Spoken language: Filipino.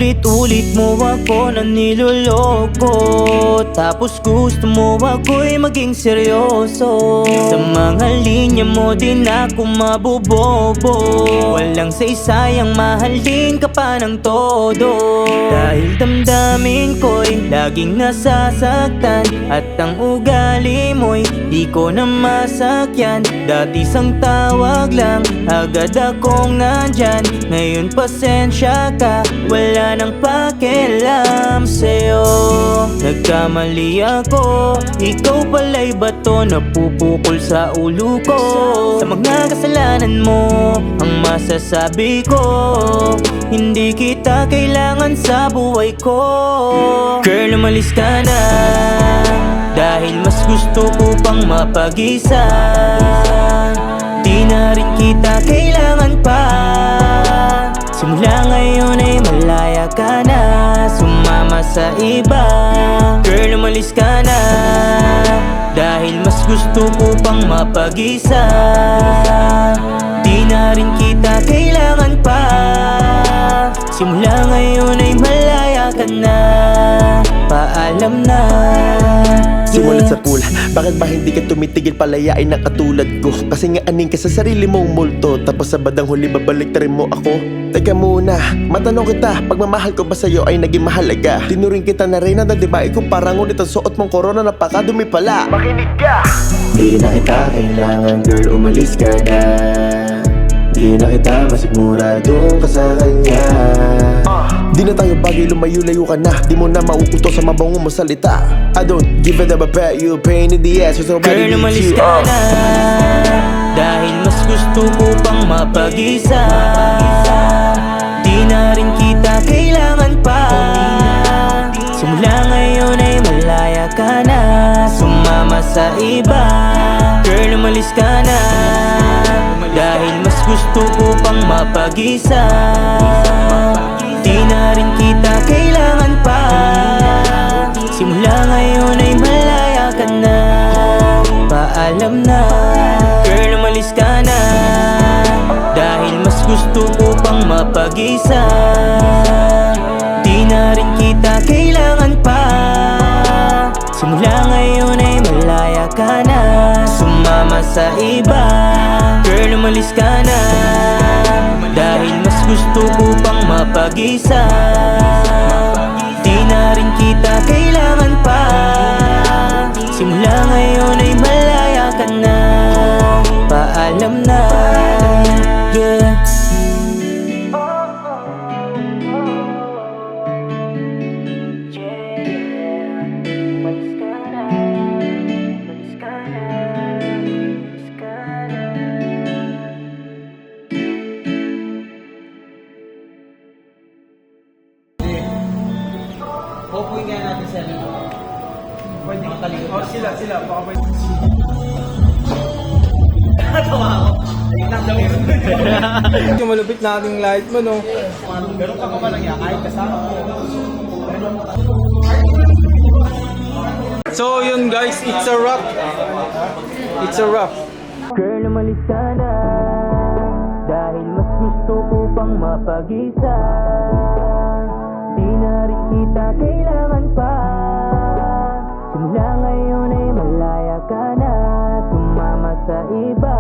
Paulit-ulit mo ako na niloloko, tapos gusto mo ako'y maging seryoso. Sa mga linya mo din ako mabobobo. Walang saysayang mahalin ka pa ng todo. Dahil damdamin ko'y laging nasasaktan, at ang ugali mo'y di ko na masakyan. Dati sang tawag lang, agad akong nandyan. Ngayon pasensya ka, wala nang pakialam sa'yo. Nagkamali ako, ikaw pala'y bato na pupukol sa ulo ko. Sa mga kasalanan mo, ang masasabi ko, hindi kita kailangan sa buhay ko. Girl, umalis ka na, dahil mas gusto ko pang mapag-isa. Di na rin kita kailangan pa. Simula ngayon ay malaya ka na, sumama sa iba. Girl, umalis ka na, dahil mas gusto ko pang mapag-isa. Di na rin kita kailangan pa. Simula ngayon ay malaya ka na, paalam na. Sumulat sa pool, bakit ba hindi ka tumitigil palayain na katulad ko? Kasi nga aning ka sa sarili mong multo, tapos sa badang huli babalik na rin mo ako. Teka muna, matanong kita, pagmamahal ko ba sa'yo ay naging mahalaga? Tinuring kita na rin na diba ikumpara, ngunit ang suot mong korona napakadumi pala. Makinig ka! Di na kita kailangan, girl, umalis ka na. Di na kita masigmurado ka sa kanya. Di na tayo bagay, lumayo-layo ka na. Di mo na mauuto sa mabango mo salita. I don't give a damn about you, pain in the ass, so nobody Girl, umalis needs you. ka na, dahil mas gusto ko pang mapag-isa. Di na rin kita kailangan pa. Simula ngayon ay malaya ka na, sumama sa iba. Girl, umalis ka na, dahil mas gusto ko pang mapag-isa. Di na rin kita kailangan pa. Simula ngayon ay malaya ka na, paalam na. Girl, umalis ka na, dahil mas gusto ko pang mapag-isa. Di na rin kita kailangan pa. Simula ngayon ay malaya ka na, sumama sa iba. Girl, umalis ka na, dahil mas gusto ko pang mapag-isa. Di na rin kita kailangan pa. Simula ngayon ay malaya ka na, paalam na. Yeah. Pupuin nga natin sa lino. Pwede makatalikod. Oh, sila. Baka pwede. Natawa ako. Yung malupit na ating light mo, no? Ganun ka pa lang yan, kahit kasama ko. So yun guys, it's a wrap. It's a wrap. Girl, umalis ka na, dahil mas gusto ko pang mapag-isa. Di na rin kita kailangan pa. Simula ngayon ay malaya ka na, sumama sa iba.